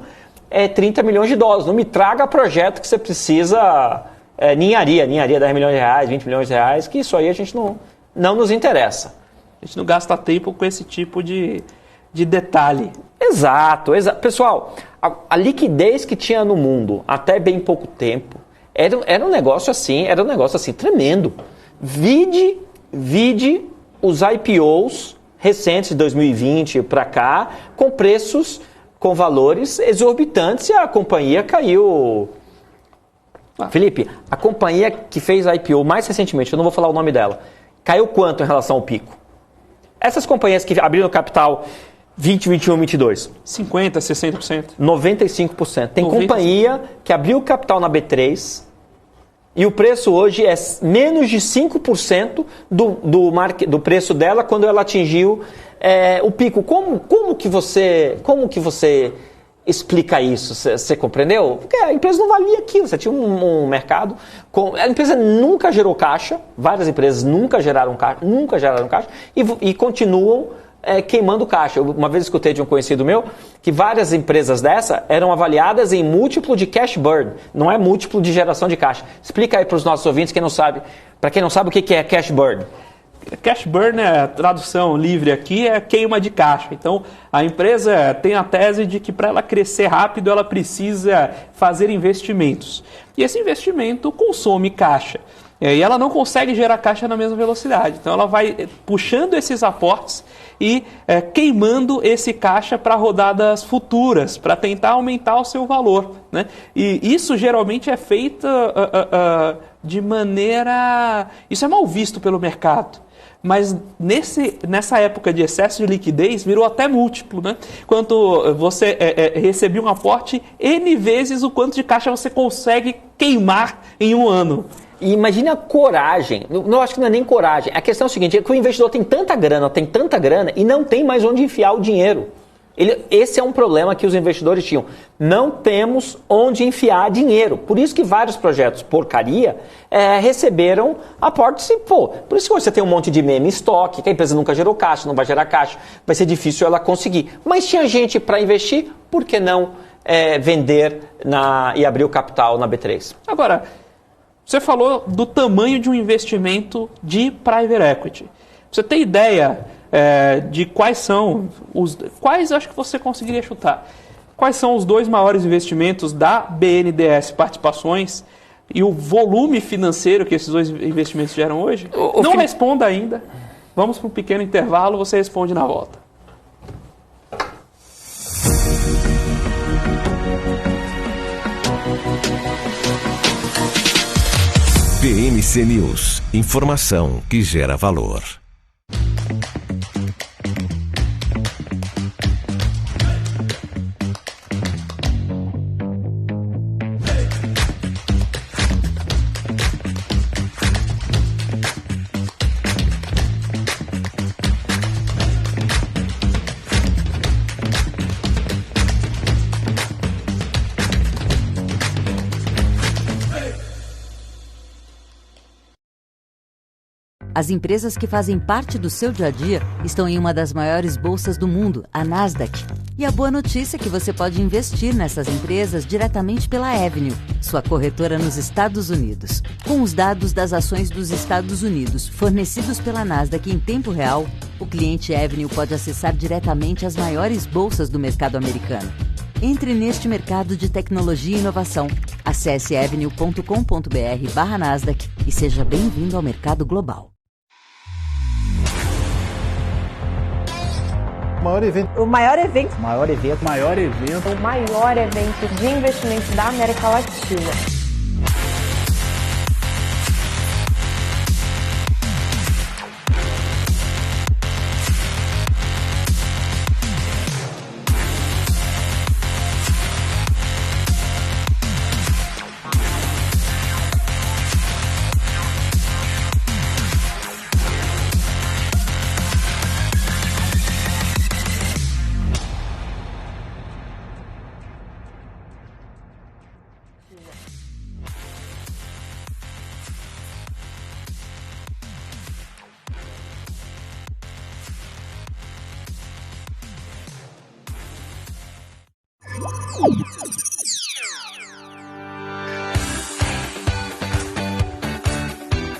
é 30 milhões de dólares. Não me traga projeto que você precisa ninharia 10 milhões de reais, 20 milhões de reais, que isso aí a gente não nos interessa. A gente não gasta tempo com esse tipo de de detalhe. Exato. Pessoal, a liquidez que tinha no mundo até bem pouco tempo era um negócio assim tremendo. Vide os IPOs recentes de 2020 para cá, com preços, com valores exorbitantes, e a companhia caiu. Felipe, a companhia que fez a IPO mais recentemente, eu não vou falar o nome dela, caiu quanto em relação ao pico? Essas companhias que abriram capital 20, 21, 22. 50%, 60%. 95%. Tem companhia que abriu capital na B3 e o preço hoje é menos de 5% do preço dela quando ela atingiu o pico. Como que você explica isso? Você compreendeu? Porque a empresa não valia aquilo. Você tinha um mercado. A empresa nunca gerou caixa. Várias empresas nunca geraram caixa e continuam queimando caixa. Uma vez escutei de um conhecido meu que várias empresas dessa eram avaliadas em múltiplo de cash burn, não é múltiplo de geração de caixa. Explica aí para os nossos ouvintes, para quem não sabe o que é cash burn. Cash burn, a tradução livre aqui, é queima de caixa. Então, a empresa tem a tese de que para ela crescer rápido, ela precisa fazer investimentos. E esse investimento consome caixa. E ela não consegue gerar caixa na mesma velocidade. Então, ela vai puxando esses aportes e queimando esse caixa para rodadas futuras, para tentar aumentar o seu valor, né? E isso geralmente é feito de maneira... Isso é mal visto pelo mercado. Mas nessa época de excesso de liquidez, virou até múltiplo, né? Quando você recebia um aporte, N vezes o quanto de caixa você consegue queimar em um ano. E imagina a coragem. Não, acho que não é nem coragem. A questão é o seguinte, é que o investidor tem tanta grana e não tem mais onde enfiar o dinheiro. Esse é um problema que os investidores tinham. Não temos onde enfiar dinheiro. Por isso que vários projetos porcaria receberam aportes. E, por isso que você tem um monte de meme em estoque, que a empresa nunca gerou caixa, não vai gerar caixa, vai ser difícil ela conseguir. Mas tinha gente para investir, por que não vender e abrir o capital na B3? Agora, você falou do tamanho de um investimento de private equity. Você tem ideia de quais são quais acho que você conseguiria chutar? Quais são os dois maiores investimentos da BNDES Participações e o volume financeiro que esses dois investimentos geram hoje? Não responda ainda. Vamos para um pequeno intervalo, você responde na volta. BMC News. Informação que gera valor. As empresas que fazem parte do seu dia a dia estão em uma das maiores bolsas do mundo, a Nasdaq. E a boa notícia é que você pode investir nessas empresas diretamente pela Avenue, sua corretora nos Estados Unidos. Com os dados das ações dos Estados Unidos fornecidos pela Nasdaq em tempo real, o cliente Avenue pode acessar diretamente as maiores bolsas do mercado americano. Entre neste mercado de tecnologia e inovação. Acesse avenue.com.br/Nasdaq e seja bem-vindo ao mercado global. O maior evento de investimentos da América Latina.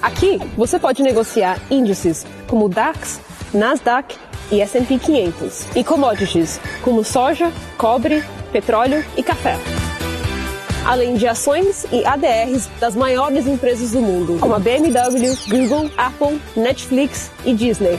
Aqui você pode negociar índices como o DAX, Nasdaq e S&P 500, e commodities, como soja, cobre, petróleo e café. Além de ações e ADRs das maiores empresas do mundo, como a BMW, Google, Apple, Netflix e Disney.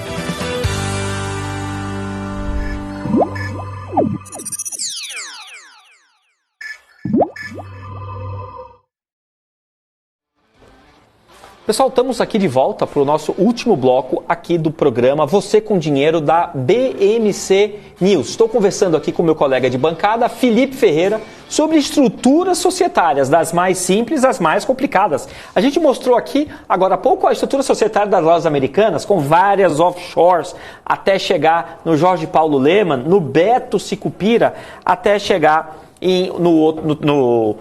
Pessoal, estamos aqui de volta para o nosso último bloco aqui do programa Você com Dinheiro da BMC News. Estou conversando aqui com meu colega de bancada, Felipe Ferreira, sobre estruturas societárias, das mais simples às mais complicadas. A gente mostrou aqui, agora há pouco, a estrutura societária das lojas americanas, com várias offshores, até chegar no Jorge Paulo Lemann, no Beto Sicupira, até chegar no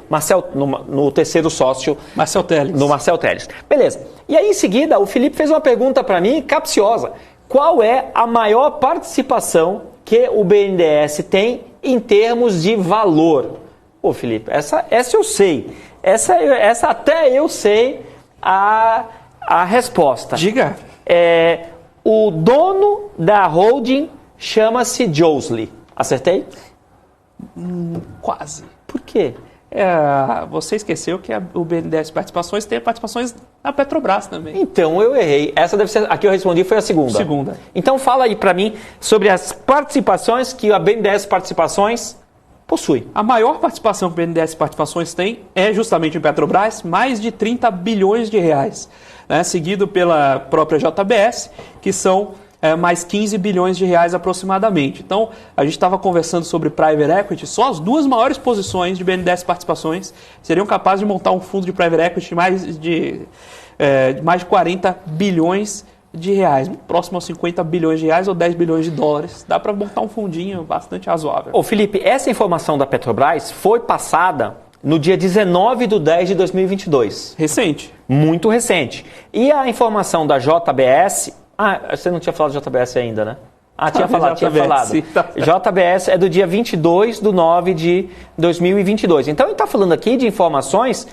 terceiro sócio, Marcel Telles. No Marcel Telles. Beleza. E aí, em seguida, o Felipe fez uma pergunta para mim capciosa. Qual é a maior participação que o BNDES tem em termos de valor? Pô, Felipe, essa eu sei. Essa até eu sei a resposta. Diga. O dono da holding chama-se Josely. Acertei? Quase. Por quê? Você esqueceu que o BNDES Participações tem participações na Petrobras também. Então, eu errei. Essa deve ser a que eu respondi, foi a segunda. Então, fala aí para mim sobre as participações que a BNDES Participações possui. A maior participação que o BNDES Participações tem é justamente em Petrobras, mais de 30 bilhões de reais, né? Seguido pela própria JBS, que são mais 15 bilhões de reais aproximadamente. Então, a gente estava conversando sobre Private Equity, só as duas maiores posições de BNDES Participações seriam capazes de montar um fundo de Private Equity de mais de 40 bilhões de reais, próximo aos 50 bilhões de reais ou 10 bilhões de dólares. Dá para montar um fundinho bastante razoável. Ô Felipe, essa informação da Petrobras foi passada no dia 19/10/2022. Recente. Muito recente. E a informação da JBS... você não tinha falado de JBS ainda, né? Tinha falado. JBS é do dia 22/9/2022. Então, a gente está falando aqui de informações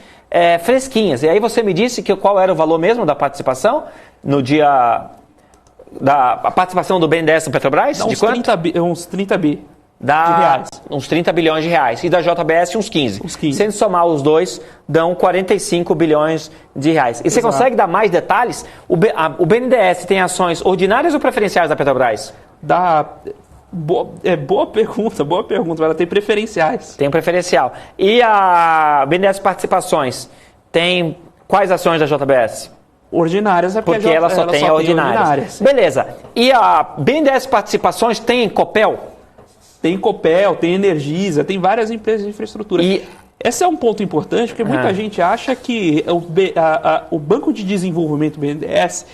fresquinhas. E aí você me disse qual era o valor mesmo da participação no dia... a participação do BNDES no Petrobras? Dá uns 30 bi. De reais. Uns 30 bilhões de reais. E da JBS uns 15. Sem somar os dois, dão 45 bilhões de reais. E você consegue dar mais detalhes? O BNDES tem ações ordinárias ou preferenciais da Petrobras? Boa pergunta. Ela tem preferenciais. Tem preferencial. E a BNDES Participações tem quais ações da JBS? Ordinárias, porque ela só tem ordinárias. Beleza. E a BNDES Participações tem Copel? Tem Copel, tem Energisa, tem várias empresas de infraestrutura. Esse é um ponto importante, porque muita gente acha que o Banco de Desenvolvimento, BNDES,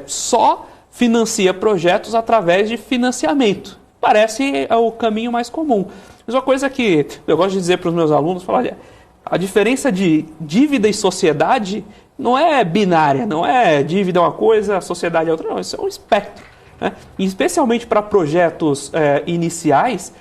só financia projetos através de financiamento. Parece o caminho mais comum. Mas uma coisa que eu gosto de dizer para os meus alunos, olha, a diferença de dívida e sociedade não é binária, não é dívida é uma coisa, sociedade é outra, não, isso é um espectro. E especialmente para projetos iniciais,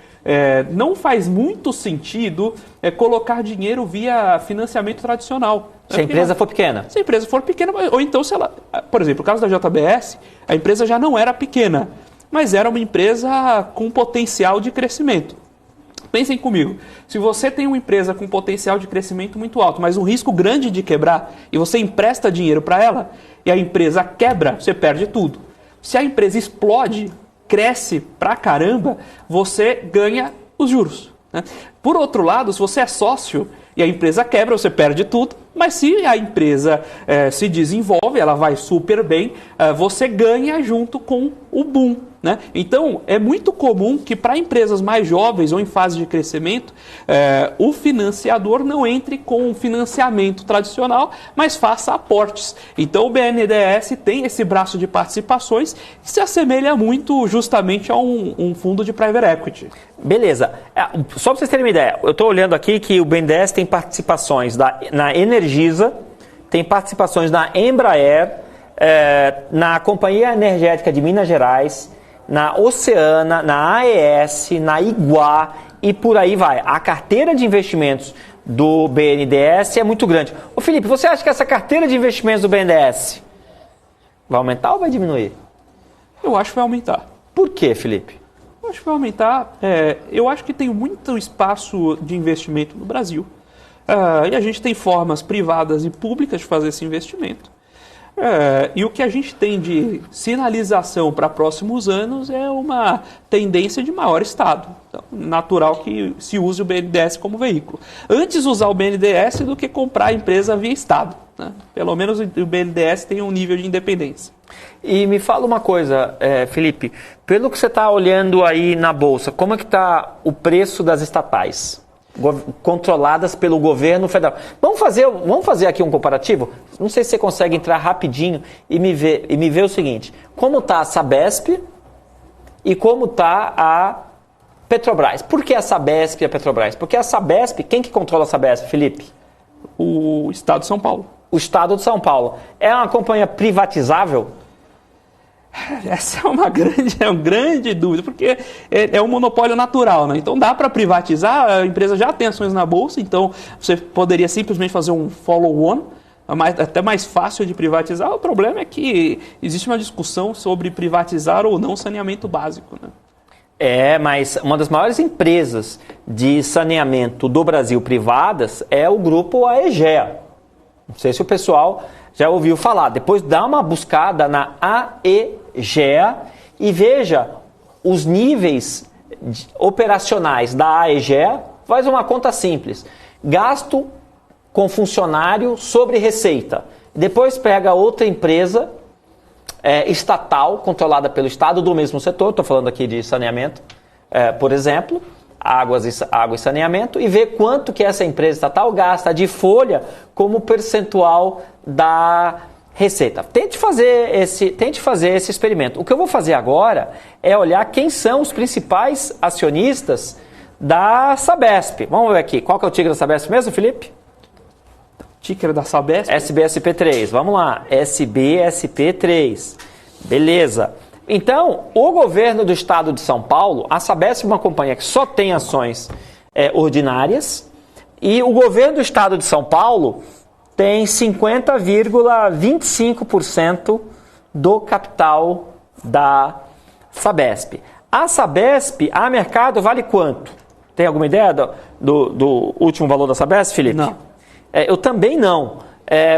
não faz muito sentido colocar dinheiro via financiamento tradicional. Se a empresa for pequena. Se a empresa for pequena, ou então se ela... Por exemplo, no caso da JBS, a empresa já não era pequena, mas era uma empresa com potencial de crescimento. Pensem comigo, se você tem uma empresa com potencial de crescimento muito alto, mas um risco grande de quebrar, e você empresta dinheiro para ela, e a empresa quebra, você perde tudo. Se a empresa explode, cresce pra caramba, você ganha os juros, né? Por outro lado, se você é sócio e a empresa quebra, você perde tudo, mas se a empresa se desenvolve, ela vai super bem, você ganha junto com o boom, né? Então, é muito comum que para empresas mais jovens ou em fase de crescimento, o financiador não entre com um financiamento tradicional, mas faça aportes. Então, o BNDES tem esse braço de participações que se assemelha muito justamente a um fundo de private equity. Beleza. Só para vocês terem uma ideia, eu estou olhando aqui que o BNDES tem participações na Energisa, tem participações na Embraer, na Companhia Energética de Minas Gerais, na Oceana, na AES, na Iguá e por aí vai. A carteira de investimentos do BNDES é muito grande. Ô Felipe, você acha que essa carteira de investimentos do BNDES vai aumentar ou vai diminuir? Eu acho que vai aumentar. Por quê, Felipe? Eu acho que vai aumentar. Eu acho que tem muito espaço de investimento no Brasil. E a gente tem formas privadas e públicas de fazer esse investimento. E o que a gente tem de sinalização para próximos anos é uma tendência de maior Estado. Então, natural que se use o BNDES como veículo. Antes usar o BNDES do que comprar a empresa via Estado, né? Pelo menos o BNDES tem um nível de independência. E me fala uma coisa, Felipe, pelo que você está olhando aí na Bolsa, como é que está o preço das estatais? Controladas pelo governo federal. Vamos fazer aqui um comparativo? Não sei se você consegue entrar rapidinho e me ver o seguinte. Como está a Sabesp e como está a Petrobras? Por que a Sabesp e a Petrobras? Porque a Sabesp, quem que controla a Sabesp, Felipe? O Estado de São Paulo. O Estado de São Paulo. É uma companhia privatizável? Essa é uma grande dúvida, porque é um monopólio natural, né? Então dá para privatizar, a empresa já tem ações na Bolsa, então você poderia simplesmente fazer um follow-on, até mais fácil de privatizar. O problema é que existe uma discussão sobre privatizar ou não saneamento básico, né? Mas uma das maiores empresas de saneamento do Brasil privadas é o grupo AEGEA. Não sei se o pessoal já ouviu falar. Depois dá uma buscada na AEGEA e veja os níveis operacionais da AEGEA. Faz uma conta simples. Gasto com funcionário sobre receita. Depois pega outra empresa estatal, controlada pelo Estado do mesmo setor. Estou falando aqui de saneamento, por exemplo. Água e saneamento, e ver quanto que essa empresa estatal gasta de folha como percentual da receita. Tente fazer esse experimento. O que eu vou fazer agora é olhar quem são os principais acionistas da Sabesp. Vamos ver aqui. Qual que é o ticker da Sabesp mesmo, Felipe? Ticker da Sabesp? SBSP3. Vamos lá. SBSP3. Beleza. Então, o governo do estado de São Paulo, a Sabesp é uma companhia que só tem ações ordinárias, e o governo do estado de São Paulo tem 50,25% do capital da Sabesp. A Sabesp, a mercado, vale quanto? Tem alguma ideia do último valor da Sabesp, Felipe? Não. Eu também não.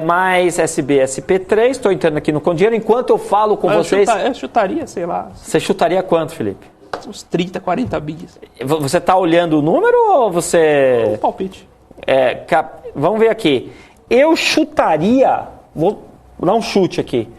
Mas SBSP3, estou entrando aqui no Com Dinheiro, enquanto eu falo com vocês... Eu chutaria, sei lá... Você chutaria quanto, Felipe? Uns 30, 40 bis. Você está olhando o número ou você... Um palpite. Vamos ver aqui. Eu chutaria, vou dar um chute aqui,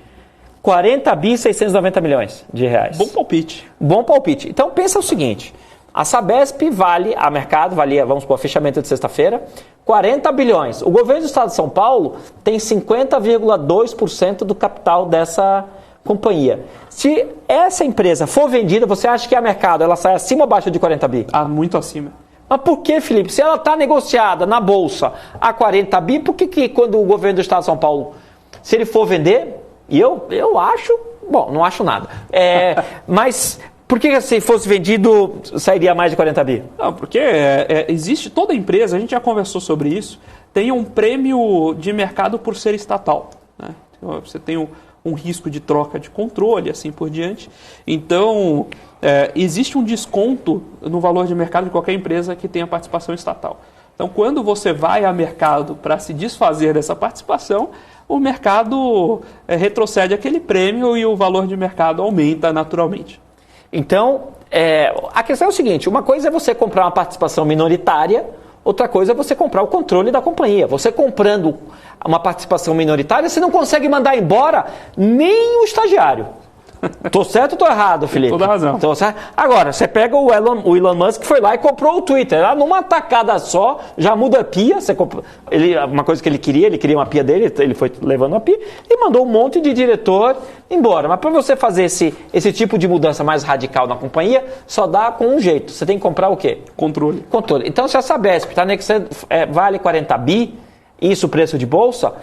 40 bi 690 milhões de reais. Bom palpite. Bom palpite. Então pensa o seguinte, a Sabesp vale, a mercado valia, vamos por fechamento de sexta-feira, 40 bilhões. O governo do estado de São Paulo tem 50,2% do capital dessa companhia. Se essa empresa for vendida, você acha que a mercado ela sai acima ou abaixo de 40 bi? Muito acima. Mas por que, Felipe? Se ela está negociada na Bolsa a 40 bi, por que quando o governo do estado de São Paulo, se ele for vender, e eu acho, bom, não acho nada, mas... Por que se fosse vendido sairia mais de 40 bi? Não, porque existe toda empresa, a gente já conversou sobre isso, tem um prêmio de mercado por ser estatal, né? Você tem um risco de troca de controle, assim por diante. Então, existe um desconto no valor de mercado de qualquer empresa que tenha participação estatal. Então, quando você vai a mercado para se desfazer dessa participação, o mercado retrocede aquele prêmio e o valor de mercado aumenta naturalmente. Então, a questão é o seguinte, uma coisa é você comprar uma participação minoritária, outra coisa é você comprar o controle da companhia. Você comprando uma participação minoritária, você não consegue mandar embora nem o estagiário. Tô certo ou tô errado, Felipe? Tem toda razão. Tô certo. Agora, você pega o Elon Musk, foi lá e comprou o Twitter. Lá numa tacada só, já muda a pia. Uma coisa que ele queria uma pia dele, ele foi levando a pia e mandou um monte de diretor embora. Mas para você fazer esse tipo de mudança mais radical na companhia, só dá com um jeito. Você tem que comprar o quê? Controle. Então, se a Sabesp está vale 40 bi, isso o preço de bolsa,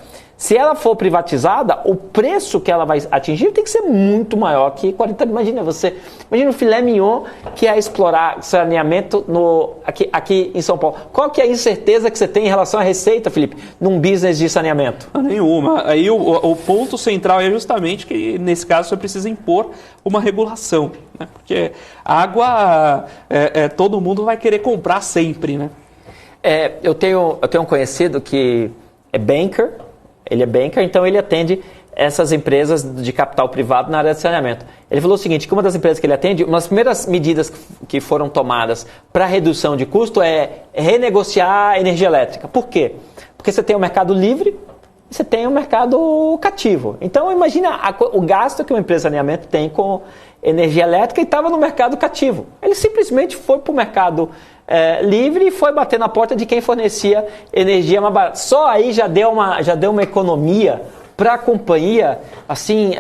Se ela for privatizada, o preço que ela vai atingir tem que ser muito maior que 40. Imagina o filé mignon que é explorar saneamento aqui em São Paulo. Qual que é a incerteza que você tem em relação à receita, Felipe, num business de saneamento? Nenhuma. Aí o ponto central é justamente que, nesse caso, você precisa impor uma regulação, né? Porque água todo mundo vai querer comprar sempre, né? Eu tenho um conhecido que é banker. Ele é banker, então ele atende essas empresas de capital privado na área de saneamento. Ele falou o seguinte, que uma das empresas que ele atende, uma das primeiras medidas que foram tomadas para redução de custo é renegociar a energia elétrica. Por quê? Porque você tem o mercado livre e você tem o mercado cativo. Então imagina o gasto que uma empresa de saneamento tem com energia elétrica e estava no mercado cativo. Ele simplesmente foi para o mercado livre e foi bater na porta de quem fornecia energia mais barata. Só aí já deu uma economia para a companhia assim,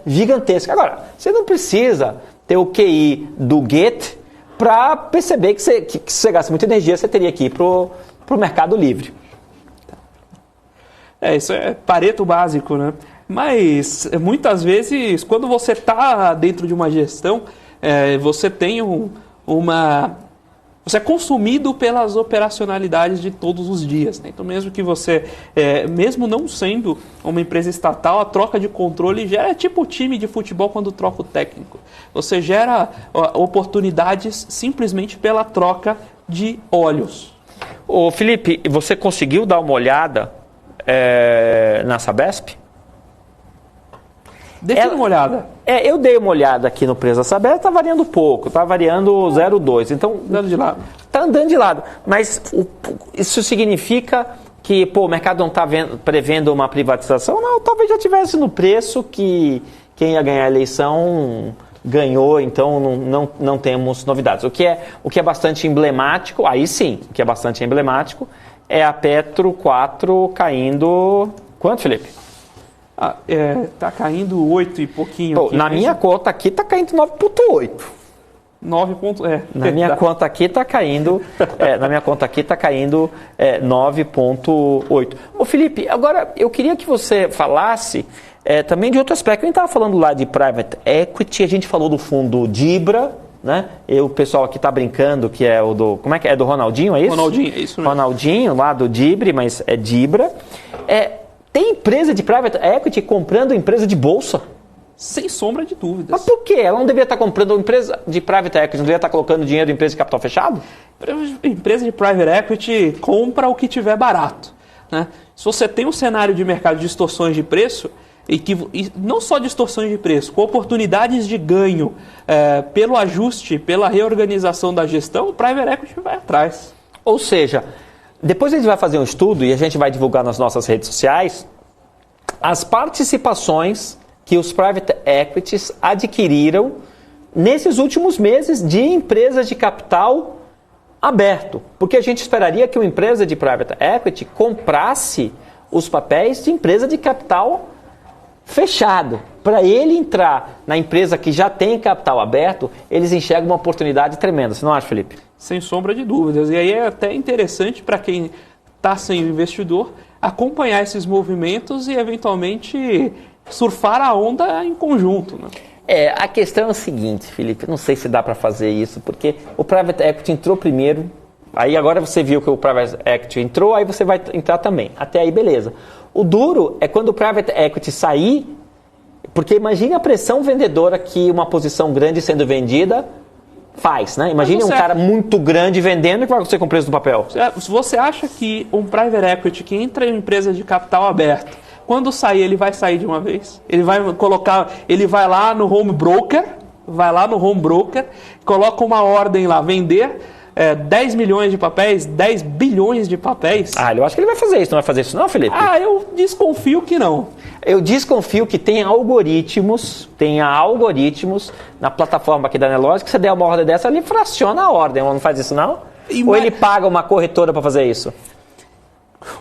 gigantesca. Agora, você não precisa ter o QI do Goethe para perceber que se você gasta muita energia, você teria que ir para o mercado livre. Isso é Pareto básico, né? Mas muitas vezes, quando você está dentro de uma gestão, você tem você é consumido pelas operacionalidades de todos os dias, né? Então, mesmo que você, mesmo não sendo uma empresa estatal, a troca de controle gera tipo o time de futebol quando troca o técnico. Você gera oportunidades simplesmente pela troca de óleos. Ô Felipe, você conseguiu dar uma olhada na Sabesp? Deixa uma olhada. Eu dei uma olhada aqui no preço da Sabesp, está variando pouco, está variando 0,2. Então, andando de lado. Está andando de lado. Mas isso significa que o mercado não está prevendo uma privatização? Não, talvez já estivesse no preço que quem ia ganhar a eleição ganhou, então não temos novidades. O que é bastante emblemático, aí sim, o que é bastante emblemático é a Petro 4 caindo... Quanto, Felipe? Tá caindo 8 e pouquinho. Aqui, na minha conta aqui tá caindo 9,8. 9 pontos, Na minha conta aqui tá caindo, 9,8. Ô Felipe, agora eu queria que você falasse também de outro aspecto. A gente estava falando lá de private equity, a gente falou do fundo Dibra, né? O pessoal aqui tá brincando que é o do... Como é que é? É do Ronaldinho, é isso? Ronaldinho, é isso mesmo. Ronaldinho, lá do Dibre, mas é Dibra. Tem empresa de private equity comprando empresa de bolsa? Sem sombra de dúvidas. Mas por quê? Ela não deveria estar comprando empresa de private equity, não deveria estar colocando dinheiro em empresa de capital fechado? Empresa de private equity compra o que tiver barato, né? Se você tem um cenário de mercado de distorções de preço, e não só distorções de preço, com oportunidades de ganho pelo ajuste, pela reorganização da gestão, o private equity vai atrás. Ou seja... Depois a gente vai fazer um estudo e a gente vai divulgar nas nossas redes sociais as participações que os private equities adquiriram nesses últimos meses de empresas de capital aberto. Porque a gente esperaria que uma empresa de private equity comprasse os papéis de empresa de capital fechado. Para ele entrar na empresa que já tem capital aberto, eles enxergam uma oportunidade tremenda. Você não acha, Felipe? Sem sombra de dúvidas. E aí é até interessante para quem está sendo investidor acompanhar esses movimentos e eventualmente surfar a onda em conjunto, né? A questão é o seguinte, Felipe, não sei se dá para fazer isso, porque o private equity entrou primeiro, aí agora você viu que o private equity entrou, aí você vai entrar também. Até aí, beleza. O duro é quando o private equity sair, porque imagine a pressão vendedora que uma posição grande sendo vendida faz, né? Imagine um cara muito grande vendendo, o que vai acontecer com o preço do papel? Se você acha que um private equity que entra em empresa de capital aberto, quando sair, ele vai sair de uma vez? Ele vai lá no home broker, coloca uma ordem lá, vender 10 milhões de papéis, 10 bilhões de papéis. Eu acho que ele vai fazer isso, não vai fazer isso não, Felipe? Eu desconfio que não. Eu desconfio que tenha algoritmos na plataforma aqui da Nelogic, que você der uma ordem dessa, ele fraciona a ordem, não faz isso não? Ou ele paga uma corretora para fazer isso?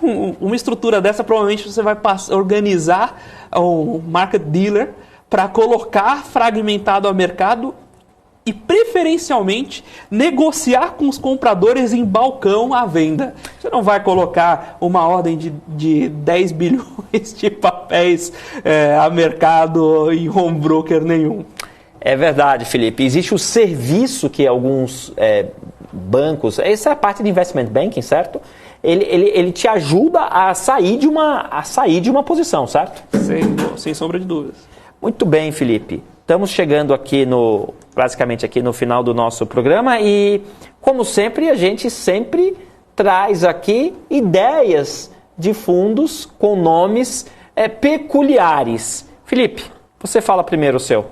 Uma estrutura dessa, provavelmente você vai organizar um market dealer para colocar fragmentado ao mercado e, preferencialmente, negociar com os compradores em balcão à venda. Você não vai colocar uma ordem de 10 bilhões de papéis a mercado em home broker nenhum. É verdade, Felipe. Existe o serviço que alguns bancos... Essa é a parte de investment banking, certo? Ele te ajuda a sair de uma posição, certo? Sem sombra de dúvidas. Muito bem, Felipe. Estamos chegando aqui basicamente aqui no final do nosso programa e, como sempre, a gente sempre traz aqui ideias de fundos com nomes peculiares. Felipe, você fala primeiro o seu.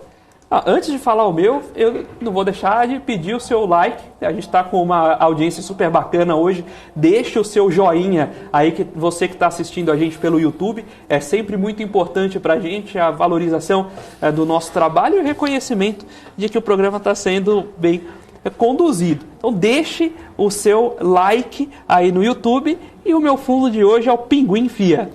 Antes de falar o meu, eu não vou deixar de pedir o seu like. A gente está com uma audiência super bacana hoje. Deixa o seu joinha aí, que você que está assistindo a gente pelo YouTube. É sempre muito importante para a gente a valorização do nosso trabalho e o reconhecimento de que o programa está sendo bem conduzido. Então deixe o seu like aí no YouTube. E o meu fundo de hoje é o Pinguim FIA.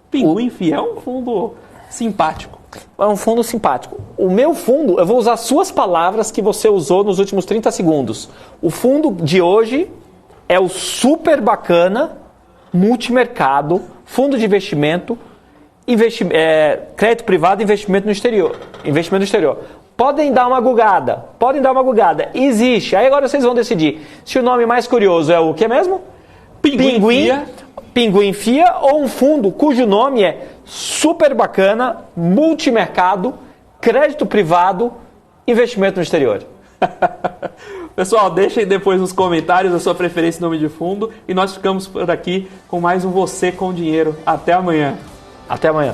Pinguim FIA é um fundo simpático. É um fundo simpático. O meu fundo, eu vou usar suas palavras que você usou nos últimos 30 segundos. O fundo de hoje é o super bacana, multimercado, fundo de investimento, crédito privado e investimento no exterior. Podem dar uma gugada. Existe. Aí agora vocês vão decidir se o nome mais curioso é o que mesmo? Pinguim FIA ou um fundo cujo nome é super bacana, multimercado, crédito privado, investimento no exterior. Pessoal, deixem depois nos comentários a sua preferência em nome de fundo e nós ficamos por aqui com mais um Você com Dinheiro. Até amanhã. Até amanhã.